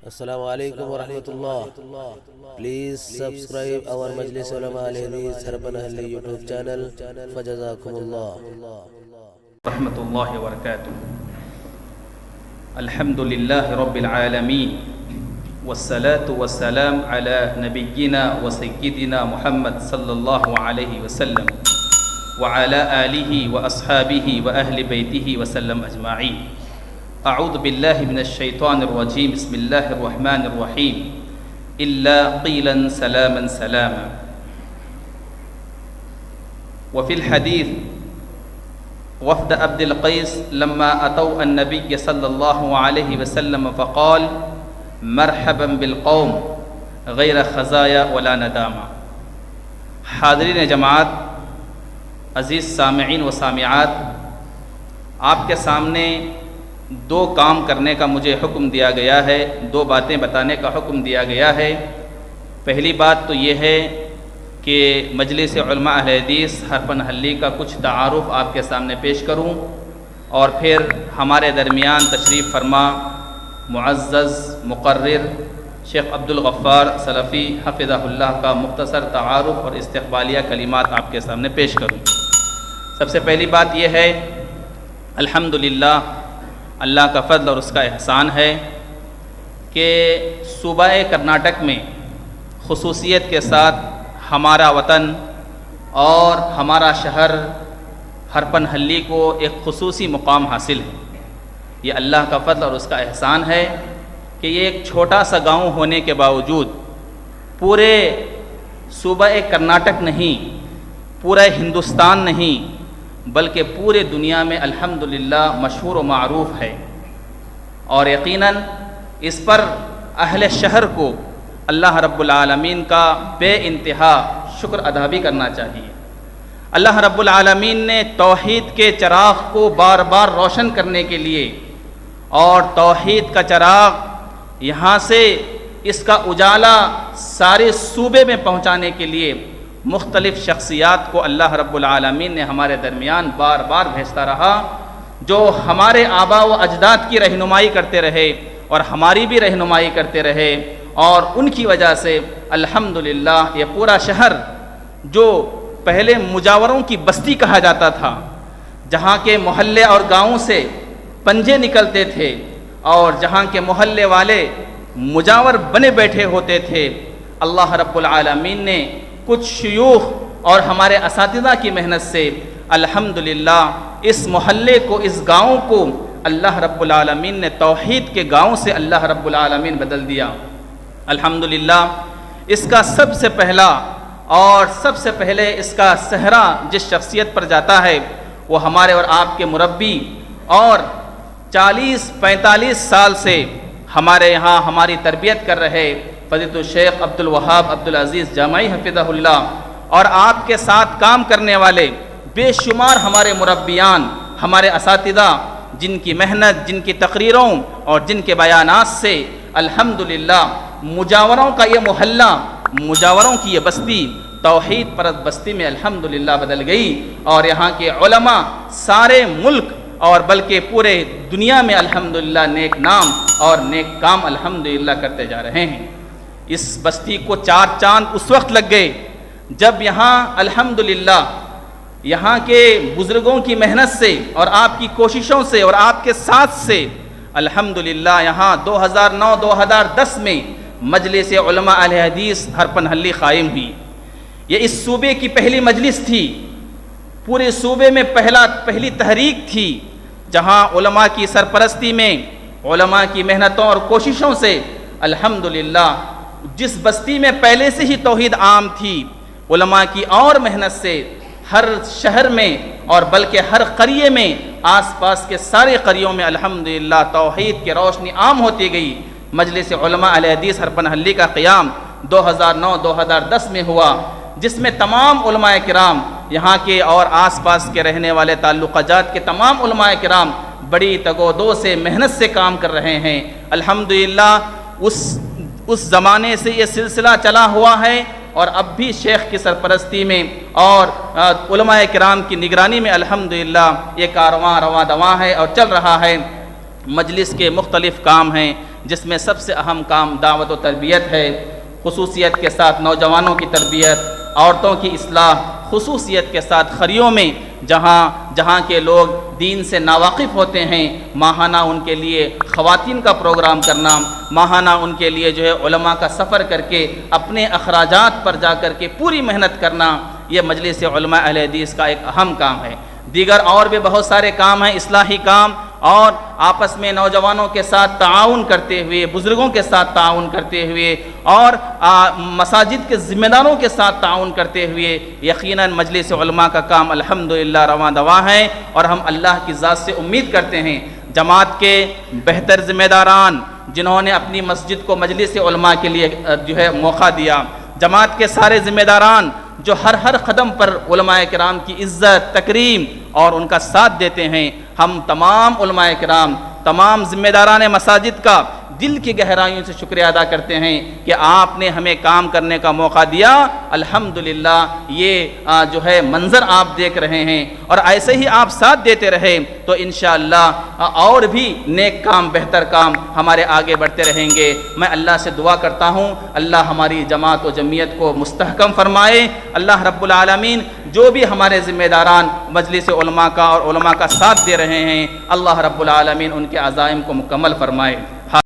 Assalamu alaikum wa rahmatullah. Please subscribe our Majlis Ulama Al Hadith Harpanahalli YouTube channel. Fajazakumullah. Rahmatullahi wa barakatuh. Alhamdulillahi Rabbil Alameen. Wassalatu wassalam ala nabiyyina wa sayyidina Muhammad sallallahu alayhi wa sallam wa ala alihi wa ashabihi wa ahli baytihi wa sallam ajma'in. أعوذ بالله من الشيطان الرجيم بسم الله الرحمن الرحيم إلا قيلا سلاما سلاما. وفي الحديث وفد عبد القيس لما أتوا النبي صلى الله عليه وسلم فقال مرحبا بالقوم غير خزايا ولا ندامة. حاضرین جماعت، عزیز سامعین و سامعات، آپ کے سامنے دو کام کرنے کا مجھے حکم دیا گیا ہے، دو باتیں بتانے کا حکم دیا گیا ہے۔ پہلی بات تو یہ ہے کہ مجلس علماء اہل حدیث ہرپنہلی کا کچھ تعارف آپ کے سامنے پیش کروں، اور پھر ہمارے درمیان تشریف فرما معزز مقرر شیخ عبدالغفار سلفی حفظہ اللہ کا مختصر تعارف اور استقبالیہ کلمات آپ کے سامنے پیش کروں۔ سب سے پہلی بات یہ ہے، الحمدللہ اللہ کا فضل اور اس کا احسان ہے کہ صوبہ کرناٹک میں خصوصیت کے ساتھ ہمارا وطن اور ہمارا شہر ہرپنہلی کو ایک خصوصی مقام حاصل ہے۔ یہ اللہ کا فضل اور اس کا احسان ہے کہ یہ ایک چھوٹا سا گاؤں ہونے کے باوجود پورے صوبہ کرناٹک نہیں، پورا ہندوستان نہیں، بلکہ پورے دنیا میں الحمدللہ مشہور و معروف ہے، اور یقیناً اس پر اہل شہر کو اللہ رب العالمین کا بے انتہا شکر ادا بھی کرنا چاہیے۔ اللہ رب العالمین نے توحید کے چراغ کو بار بار روشن کرنے کے لیے اور توحید کا چراغ یہاں سے اس کا اجالا سارے صوبے میں پہنچانے کے لیے مختلف شخصیات کو اللہ رب العالمین نے ہمارے درمیان بار بار بھیجتا رہا، جو ہمارے آبا و اجداد کی رہنمائی کرتے رہے اور ہماری بھی رہنمائی کرتے رہے، اور ان کی وجہ سے الحمدللہ یہ پورا شہر جو پہلے مجاوروں کی بستی کہا جاتا تھا، جہاں کے محلے اور گاؤں سے پنجے نکلتے تھے اور جہاں کے محلے والے مجاور بنے بیٹھے ہوتے تھے، اللہ رب العالمین نے کچھ شیوخ اور ہمارے اساتذہ کی محنت سے الحمدللہ اس محلے کو، اس گاؤں کو اللہ رب العالمین نے توحید کے گاؤں سے اللہ رب العالمین بدل دیا۔ الحمدللہ اس کا سب سے پہلا اور سب سے پہلے اس کا سہرا جس شخصیت پر جاتا ہے وہ ہمارے اور آپ کے مربی، اور 40-45 سال سے ہمارے یہاں ہماری تربیت کر رہے فضیلۃ الشیخ عبدالوہاب عبدالعزیز جامعی حفظہ اللہ، اور آپ کے ساتھ کام کرنے والے بے شمار ہمارے مربیان، ہمارے اساتذہ، جن کی محنت، جن کی تقریروں اور جن کے بیانات سے الحمدللہ مجاوروں کا یہ محلہ، مجاوروں کی یہ بستی توحید پرست بستی میں الحمدللہ بدل گئی، اور یہاں کے علماء سارے ملک اور بلکہ پورے دنیا میں الحمدللہ نیک نام اور نیک کام الحمدللہ کرتے جا رہے ہیں۔ اس بستی کو 4 چاند اس وقت لگ گئے جب یہاں الحمدللہ یہاں کے بزرگوں کی محنت سے اور آپ کی کوششوں سے اور آپ کے ساتھ سے الحمدللہ یہاں 2009-2010 میں مجلس علماء اہل حدیث ہرپنہلی قائم ہوئی۔ یہ اس صوبے کی پہلی مجلس تھی، پورے صوبے میں پہلی تحریک تھی، جہاں علماء کی سرپرستی میں، علماء کی محنتوں اور کوششوں سے الحمدللہ جس بستی میں پہلے سے ہی توحید عام تھی، علماء کی اور محنت سے ہر شہر میں اور بلکہ ہر قریے میں، آس پاس کے سارے قریوں میں الحمدللہ توحید کی روشنی عام ہوتی گئی۔ مجلس علماء اہل حدیث ہرپنہلی کا قیام 2009-2010 میں ہوا، جس میں تمام علماء کرام یہاں کے اور آس پاس کے رہنے والے تعلقہ جات کے تمام علماء کرام بڑی تگودو سے محنت سے کام کر رہے ہیں۔ الحمدللہ اس زمانے سے یہ سلسلہ چلا ہوا ہے، اور اب بھی شیخ کی سرپرستی میں اور علماء کرام کی نگرانی میں الحمدللہ یہ کارواں رواں دواں ہے اور چل رہا ہے۔ مجلس کے مختلف کام ہیں، جس میں سب سے اہم کام دعوت و تربیت ہے، خصوصیت کے ساتھ نوجوانوں کی تربیت، عورتوں کی اصلاح، خصوصیت کے ساتھ خریوں میں جہاں کے لوگ دین سے ناواقف ہوتے ہیں، ماہانہ ان کے لیے خواتین کا پروگرام کرنا، ماہانہ ان کے لیے جو ہے علماء کا سفر کر کے اپنے اخراجات پر جا کر کے پوری محنت کرنا، یہ مجلس علماء اہل حدیث کا ایک اہم کام ہے۔ دیگر اور بھی بہت سارے کام ہیں، اصلاحی کام، اور آپس میں نوجوانوں کے ساتھ تعاون کرتے ہوئے، بزرگوں کے ساتھ تعاون کرتے ہوئے، اور مساجد کے ذمہ داروں کے ساتھ تعاون کرتے ہوئے یقیناً مجلس علماء کا کام الحمدللہ رواں دواں ہے، اور ہم اللہ کی ذات سے امید کرتے ہیں جماعت کے بہتر ذمہ داران جنہوں نے اپنی مسجد کو مجلس علماء کے لیے جو ہے موقع دیا، جماعت کے سارے ذمہ داران جو ہر قدم پر علماء کرام کی عزت، تکریم اور ان کا ساتھ دیتے ہیں، ہم تمام علماء کرام، تمام ذمہ داران مساجد کا دل کی گہرائیوں سے شکریہ ادا کرتے ہیں کہ آپ نے ہمیں کام کرنے کا موقع دیا۔ الحمدللہ یہ جو ہے منظر آپ دیکھ رہے ہیں، اور ایسے ہی آپ ساتھ دیتے رہے تو انشاءاللہ اور بھی نیک کام، بہتر کام ہمارے آگے بڑھتے رہیں گے۔ میں اللہ سے دعا کرتا ہوں اللہ ہماری جماعت و جمعیت کو مستحکم فرمائے، اللہ رب العالمین جو بھی ہمارے ذمہ داران مجلس علماء کا اور علماء کا ساتھ دے رہے ہیں، اللہ رب العالمین ان کے عزائم کو مکمل فرمائے۔